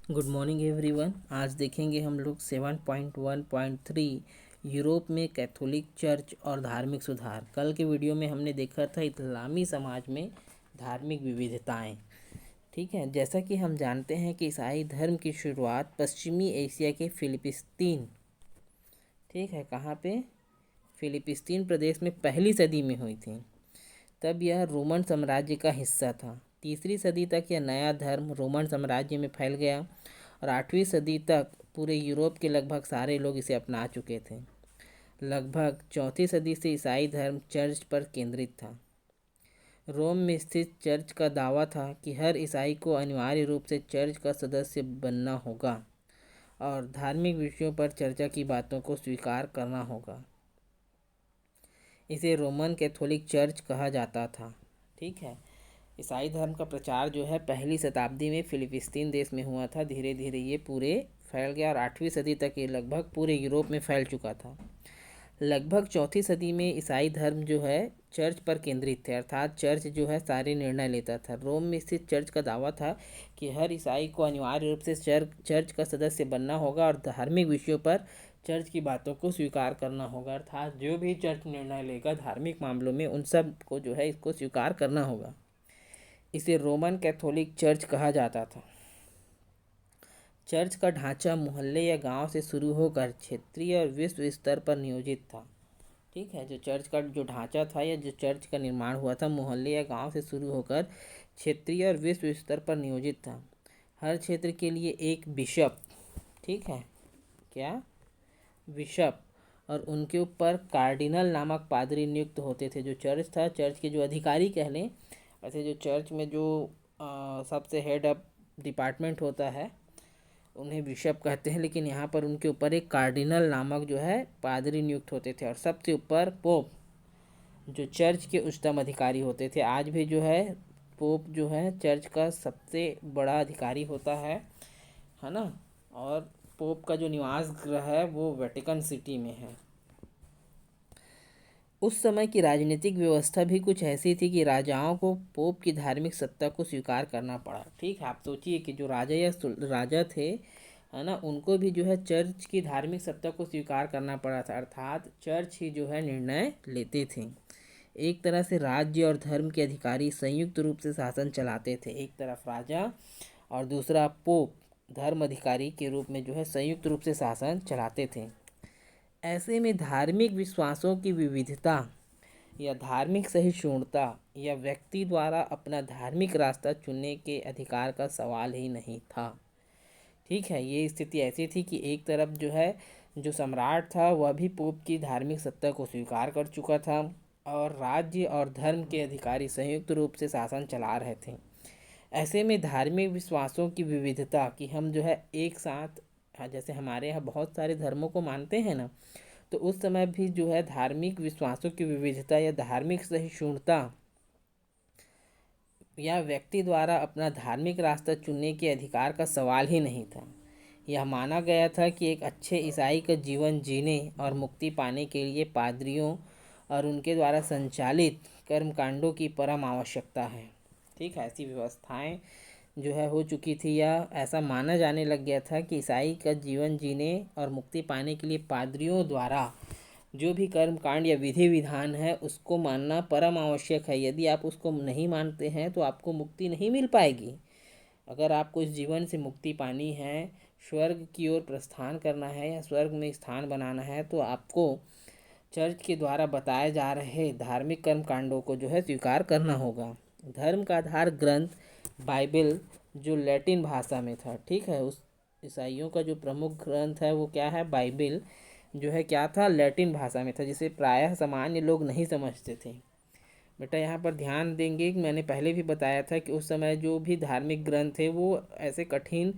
Good morning everyone. आज देखेंगे हम लोग 7.1.3 यूरोप में कैथोलिक चर्च और धार्मिक सुधार। कल के वीडियो में हमने देखा था इस्लामी समाज में धार्मिक विविधताएं। ठीक है, जैसा कि हम जानते हैं कि ईसाई धर्म की शुरुआत पश्चिमी एशिया के फिलिपिस्तीन, ठीक है, कहाँ पे, फिलिपिस्तीन प्रदेश में पहली सदी में हुई थी। तब यह रोमन साम्राज्य का हिस्सा था। तीसरी सदी तक यह नया धर्म रोमन साम्राज्य में फैल गया और 8वीं सदी तक पूरे यूरोप के लगभग सारे लोग इसे अपना चुके थे। लगभग चौथी सदी से ईसाई धर्म चर्च पर केंद्रित था। रोम में स्थित चर्च का दावा था कि हर ईसाई को अनिवार्य रूप से चर्च का सदस्य बनना होगा और धार्मिक विषयों पर चर्चा की बातों को स्वीकार करना होगा। इसे रोमन कैथोलिक चर्च कहा जाता था। ठीक है, ईसाई धर्म का प्रचार जो है पहली शताब्दी में फिलिपिस्तीन देश में हुआ था। धीरे धीरे ये पूरे फैल गया और 8वीं सदी तक ये लगभग पूरे यूरोप में फैल चुका था। लगभग चौथी सदी में ईसाई धर्म जो है चर्च पर केंद्रित थे, अर्थात चर्च जो है सारे निर्णय लेता था। रोम में स्थित चर्च का दावा था कि हर ईसाई को अनिवार्य रूप से चर्च का सदस्य बनना होगा और धार्मिक विषयों पर चर्च की बातों को स्वीकार करना होगा, अर्थात जो भी चर्च निर्णय लेगा धार्मिक मामलों में उन सब को जो है इसको स्वीकार करना होगा। इसे रोमन कैथोलिक चर्च कहा जाता था। चर्च का ढांचा मोहल्ले या गांव से शुरू होकर क्षेत्रीय और विश्व स्तर पर नियोजित था। ठीक है, जो चर्च का जो ढांचा था या जो चर्च का निर्माण हुआ था मोहल्ले या गांव से शुरू होकर क्षेत्रीय और विश्व स्तर पर नियोजित था। हर क्षेत्र के लिए एक बिशप, ठीक है, क्या, बिशप, और उनके ऊपर कार्डिनल नामक पादरी नियुक्त होते थे। जो चर्च था, चर्च के जो अधिकारी कह लें, ऐसे जो चर्च में जो सबसे हेड ऑफ डिपार्टमेंट होता है उन्हें बिशप कहते हैं, लेकिन यहाँ पर उनके ऊपर एक कार्डिनल नामक जो है पादरी नियुक्त होते थे और सबसे ऊपर पोप जो चर्च के उच्चतम अधिकारी होते थे। आज भी जो है पोप जो है चर्च का सबसे बड़ा अधिकारी होता है ना। और पोप का जो निवास गृह है वो वेटिकन सिटी में है। उस समय की राजनीतिक व्यवस्था भी कुछ ऐसी थी कि राजाओं को पोप की धार्मिक सत्ता को स्वीकार करना पड़ा। ठीक है, आप सोचिए कि जो राजा या राजा थे, है ना, उनको भी जो है चर्च की धार्मिक सत्ता को स्वीकार करना पड़ा था, अर्थात चर्च ही जो है निर्णय लेते थे। एक तरह से राज्य और धर्म के अधिकारी संयुक्त रूप से शासन चलाते थे। एक तरफ राजा और दूसरा पोप धर्म अधिकारी के रूप में जो है संयुक्त रूप से शासन चलाते थे। ऐसे में धार्मिक विश्वासों की विविधता या धार्मिक सहिष्णुता या व्यक्ति द्वारा अपना धार्मिक रास्ता चुनने के अधिकार का सवाल ही नहीं था। ठीक है, ये स्थिति ऐसी थी कि एक तरफ जो है जो सम्राट था वह भी पोप की धार्मिक सत्ता को स्वीकार कर चुका था और राज्य और धर्म के अधिकारी संयुक्त रूप से शासन चला रहे थे। ऐसे में धार्मिक विश्वासों की विविधता कि हम जो है एक साथ, जैसे हमारे यहाँ बहुत सारे धर्मों को मानते हैं ना, तो उस समय भी जो है धार्मिक विश्वासों की विविधता या धार्मिक सहिष्णुता या व्यक्ति द्वारा अपना धार्मिक रास्ता चुनने के अधिकार का सवाल ही नहीं था। यह माना गया था कि एक अच्छे ईसाई का जीवन जीने और मुक्ति पाने के लिए पादरियों और उनके द्वारा संचालित कर्मकांडों की परम आवश्यकता है। ठीक है, ऐसी व्यवस्थाएं जो है हो चुकी थी या ऐसा माना जाने लग गया था कि ईसाई का जीवन जीने और मुक्ति पाने के लिए पादरियों द्वारा जो भी कर्म कांड या विधि विधान है उसको मानना परम आवश्यक है। यदि आप उसको नहीं मानते हैं तो आपको मुक्ति नहीं मिल पाएगी। अगर आपको इस जीवन से मुक्ति पानी है, स्वर्ग की ओर प्रस्थान करना है या स्वर्ग में स्थान बनाना है, तो आपको चर्च के द्वारा बताए जा रहे धार्मिक कर्म कांडों को जो है स्वीकार करना होगा। धर्म का आधार ग्रंथ बाइबल जो लैटिन भाषा में था। ठीक है, उस ईसाइयों का जो प्रमुख ग्रंथ है वो क्या है, बाइबल जो है क्या था, लैटिन भाषा में था, जिसे प्रायः सामान्य लोग नहीं समझते थे। बेटा यहाँ पर ध्यान देंगे कि मैंने पहले भी बताया था कि उस समय जो भी धार्मिक ग्रंथ थे वो ऐसे कठिन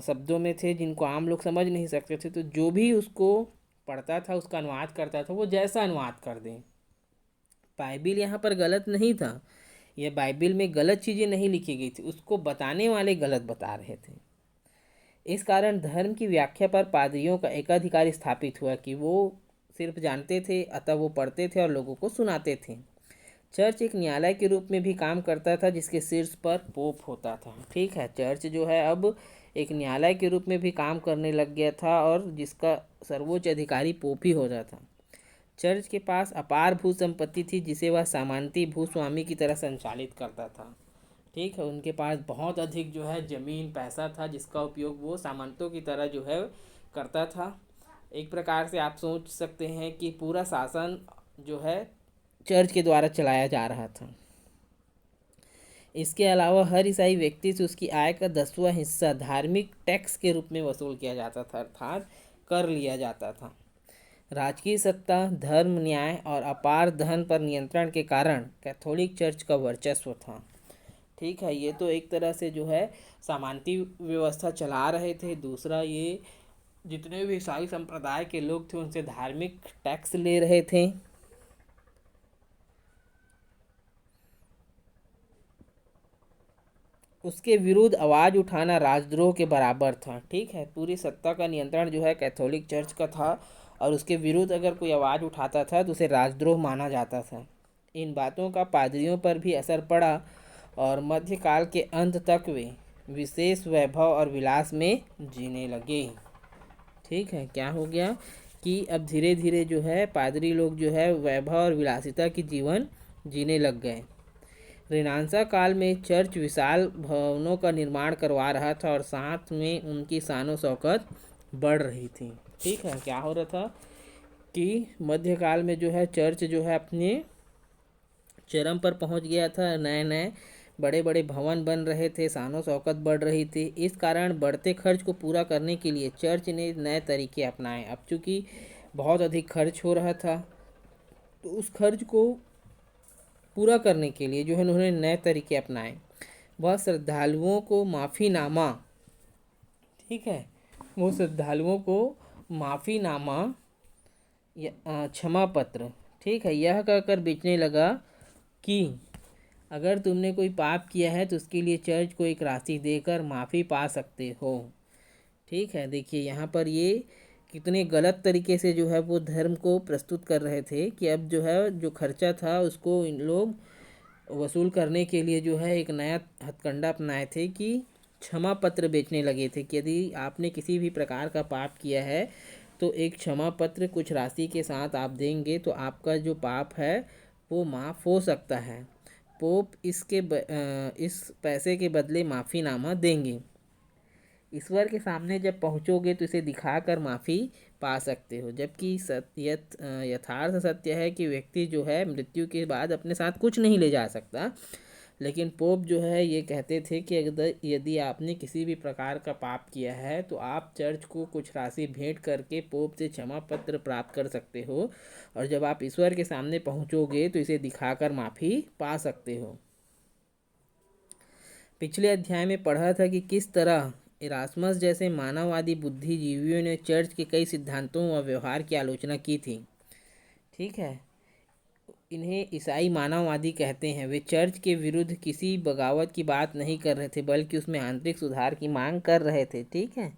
शब्दों में थे जिनको आम लोग समझ नहीं सकते थे, तो जो भी उसको पढ़ता था उसका अनुवाद करता था वो जैसा अनुवाद कर दें। बाइबिल यहाँ पर गलत नहीं था, यह बाइबिल में गलत चीज़ें नहीं लिखी गई थी, उसको बताने वाले गलत बता रहे थे। इस कारण धर्म की व्याख्या पर पादरियों का एकाधिकार स्थापित हुआ कि वो सिर्फ जानते थे, अतः वो पढ़ते थे और लोगों को सुनाते थे। चर्च एक न्यायालय के रूप में भी काम करता था जिसके शीर्ष पर पोप होता था। ठीक है, चर्च जो है अब एक न्यायालय के रूप में भी काम करने लग गया था और जिसका सर्वोच्च अधिकारी पोप ही होता था। चर्च के पास अपार भू संपत्ति थी जिसे वह सामंती भूस्वामी की तरह संचालित करता था। ठीक है, उनके पास बहुत अधिक जो है ज़मीन पैसा था जिसका उपयोग वो सामंतों की तरह जो है करता था। एक प्रकार से आप सोच सकते हैं कि पूरा शासन जो है चर्च के द्वारा चलाया जा रहा था। इसके अलावा हर ईसाई व्यक्ति से उसकी आय का 10वां हिस्सा धार्मिक टैक्स के रूप में वसूल किया जाता था, अर्थात कर लिया जाता था। राजकीय सत्ता, धर्म, न्याय और अपार धन पर नियंत्रण के कारण कैथोलिक चर्च का वर्चस्व था। ठीक है, ये तो एक तरह से जो है सामंती व्यवस्था चला रहे थे। दूसरा, ये जितने भी ईसाई संप्रदाय के लोग थे उनसे धार्मिक टैक्स ले रहे थे। उसके विरुद्ध आवाज़ उठाना राजद्रोह के बराबर था। ठीक है, पूरी सत्ता का नियंत्रण जो है कैथोलिक चर्च का था और उसके विरुद्ध अगर कोई आवाज़ उठाता था तो उसे राजद्रोह माना जाता था। इन बातों का पादरियों पर भी असर पड़ा और मध्यकाल के अंत तक वे विशेष वैभव और विलास में जीने लगे। ठीक है, क्या हो गया कि अब धीरे धीरे जो है पादरी लोग जो है वैभव और विलासिता की जीवन जीने लग गए। रेनेसां काल में चर्च विशाल भवनों का निर्माण करवा रहा था और साथ में उनकी शानो शौकत बढ़ रही थी। ठीक है, क्या हो रहा था कि मध्यकाल में जो है चर्च जो है अपने चरम पर पहुंच गया था। नए नए बड़े बड़े भवन बन रहे थे, शानो शौकत बढ़ रही थी। इस कारण बढ़ते खर्च को पूरा करने के लिए चर्च ने नए तरीके अपनाए। अब चूँकि बहुत अधिक खर्च हो रहा था तो उस खर्च को पूरा करने के लिए जो है उन्होंने नए तरीके अपनाए। वह श्रद्धालुओं को माफ़ीनामा, ठीक है, वो श्रद्धालुओं को माफ़ीनामा या क्षमा पत्र, ठीक है, यह कहकर बेचने लगा कि अगर तुमने कोई पाप किया है तो उसके लिए चर्च को एक राशि देकर माफ़ी पा सकते हो। ठीक है, देखिए यहाँ पर ये कितने गलत तरीके से जो है वो धर्म को प्रस्तुत कर रहे थे कि अब जो है जो खर्चा था उसको इन लोग वसूल करने के लिए जो है एक नया हथकंडा अपनाए थे कि क्षमा पत्र बेचने लगे थे कि यदि आपने किसी भी प्रकार का पाप किया है तो एक क्षमा पत्र कुछ राशि के साथ आप देंगे तो आपका जो पाप है वो माफ़ हो सकता है। पोप इस पैसे के बदले माफ़ीनामा देंगे। ईश्वर के सामने जब पहुंचोगे तो इसे दिखाकर माफ़ी पा सकते हो। जबकि यथार्थ सत्य है कि व्यक्ति जो है मृत्यु के बाद अपने साथ कुछ नहीं ले जा सकता। लेकिन पोप जो है ये कहते थे कि अगर यदि आपने किसी भी प्रकार का पाप किया है तो आप चर्च को कुछ राशि भेंट करके पोप से क्षमा पत्र प्राप्त कर सकते हो और जब आप ईश्वर के सामने पहुंचोगे तो इसे दिखाकर माफ़ी पा सकते हो। पिछले अध्याय में पढ़ा था कि किस तरह इरास्मस जैसे मानववादी बुद्धिजीवियों ने चर्च के कई सिद्धांतों व व्यवहार की आलोचना की थी। ठीक है, इन्हें ईसाई मानववादी कहते हैं। वे चर्च के विरुद्ध किसी बगावत की बात नहीं कर रहे थे बल्कि उसमें आंतरिक सुधार की मांग कर रहे थे। ठीक है,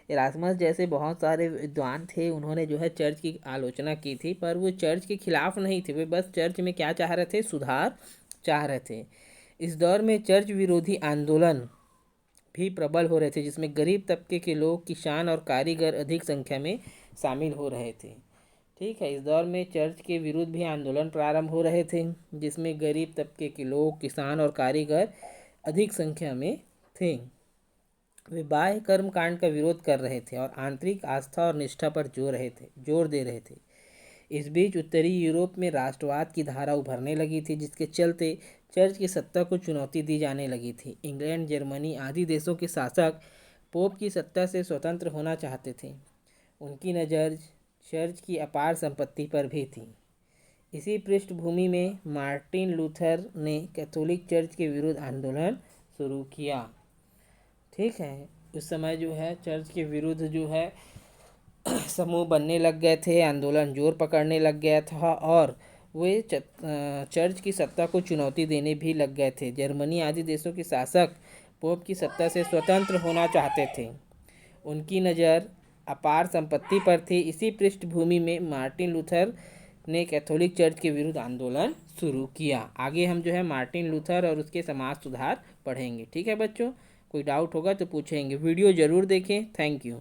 इरास्मस जैसे बहुत सारे विद्वान थे, उन्होंने जो है चर्च की आलोचना की थी पर वो चर्च के खिलाफ नहीं थे। वे बस चर्च में क्या चाह रहे थे, सुधार चाह रहे थे। इस दौर में चर्च विरोधी आंदोलन भी प्रबल हो रहे थे जिसमें गरीब तबके के लोग, किसान और कारीगर अधिक संख्या में शामिल हो रहे थे। ठीक है, इस दौर में चर्च के विरुद्ध भी आंदोलन प्रारंभ हो रहे थे जिसमें गरीब तबके के लोग, किसान और कारीगर अधिक संख्या में थे। वे बाह्य कर्मकांड का विरोध कर रहे थे और आंतरिक आस्था और निष्ठा पर जोर दे रहे थे। इस बीच उत्तरी यूरोप में राष्ट्रवाद की धारा उभरने लगी थी जिसके चलते चर्च की सत्ता को चुनौती दी जाने लगी थी। इंग्लैंड, जर्मनी आदि देशों के शासक पोप की सत्ता से स्वतंत्र होना चाहते थे। उनकी नज़र चर्च की अपार संपत्ति पर भी थी। इसी पृष्ठभूमि में मार्टिन लूथर ने कैथोलिक चर्च के विरुद्ध आंदोलन शुरू किया। ठीक है, उस समय जो है चर्च के विरुद्ध जो है समूह बनने लग गए थे, आंदोलन जोर पकड़ने लग गया था और वे चर्च की सत्ता को चुनौती देने भी लग गए थे। जर्मनी आदि देशों के शासक पोप की सत्ता से स्वतंत्र होना चाहते थे। उनकी नज़र अपार संपत्ति पर थी। इसी पृष्ठभूमि में मार्टिन लूथर ने कैथोलिक चर्च के विरुद्ध आंदोलन शुरू किया। आगे हम जो है मार्टिन लूथर और उसके समाज सुधार पढ़ेंगे। ठीक है बच्चों, कोई डाउट होगा तो पूछेंगे। वीडियो ज़रूर देखें। Thank you.